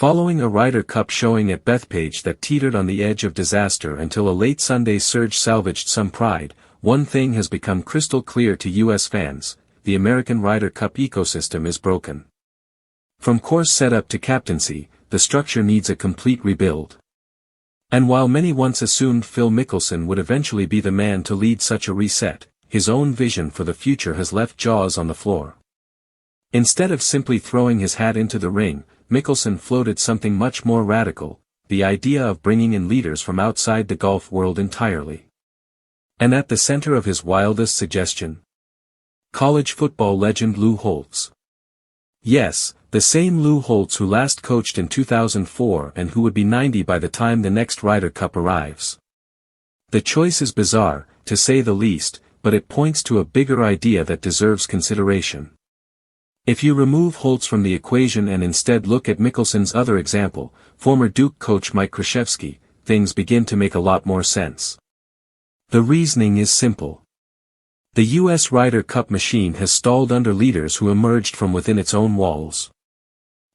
Following a Ryder Cup showing at Bethpage that teetered on the edge of disaster until a late Sunday surge salvaged some pride, one thing has become crystal clear to U.S. fans: the American Ryder Cup ecosystem is broken. From course setup to captaincy, the structure needs a complete rebuild. And while many once assumed Phil Mickelson would eventually be the man to lead such a reset, his own vision for the future has left jaws on the floor. Instead of simply throwing his hat into the ring, Mickelson floated something much more radical: the idea of bringing in leaders from outside the golf world entirely. And at the center of his wildest suggestion? College football legend Lou Holtz. Yes, the same Lou Holtz who last coached in 2004 and who would be 90 by the time the next Ryder Cup arrives. The choice is bizarre, to say the least, but it points to a bigger idea that deserves consideration. If you remove Holtz from the equation and instead look at Mickelson's other example, former Duke coach Mike Krzyzewski, things begin to make a lot more sense. The reasoning is simple. The U.S. Ryder Cup machine has stalled under leaders who emerged from within its own walls.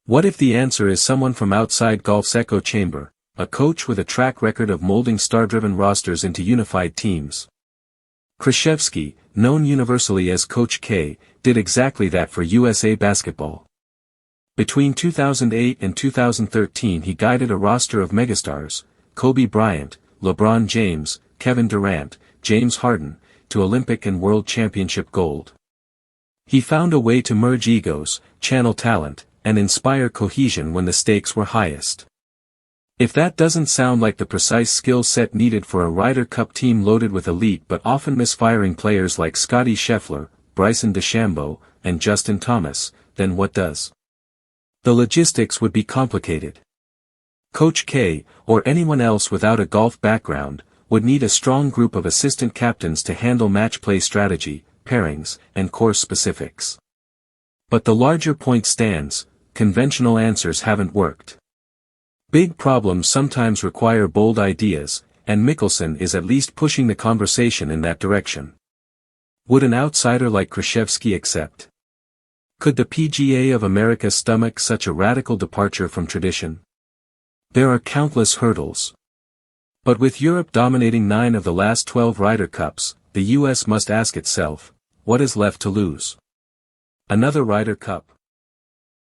What if the answer is someone from outside golf's echo chamber, a coach with a track record of molding star-driven rosters into unified teams? Krzyzewski, known universally as Coach K, did exactly that for USA Basketball. Between 2008 and 2013 he guided a roster of megastars: Kobe Bryant, LeBron James, Kevin Durant, James Harden, to Olympic and World Championship gold. He found a way to merge egos, channel talent, and inspire cohesion when the stakes were highest. If that doesn't sound like the precise skill set needed for a Ryder Cup team loaded with elite but often misfiring players like Scottie Scheffler, Bryson DeChambeau, and Justin Thomas, then what does? The logistics would be complicated. Coach K, or anyone else without a golf background, would need a strong group of assistant captains to handle match play strategy, pairings, and course specifics. But the larger point stands: conventional answers haven't worked. Big problems sometimes require bold ideas, and Mickelson is at least pushing the conversation in that direction. Would an outsider like Krzyzewski accept? Could the PGA of America stomach such a radical departure from tradition? There are countless hurdles. But with Europe dominating 9 of the last 12 Ryder Cups, the US must ask itself, what is left to lose? Another Ryder Cup.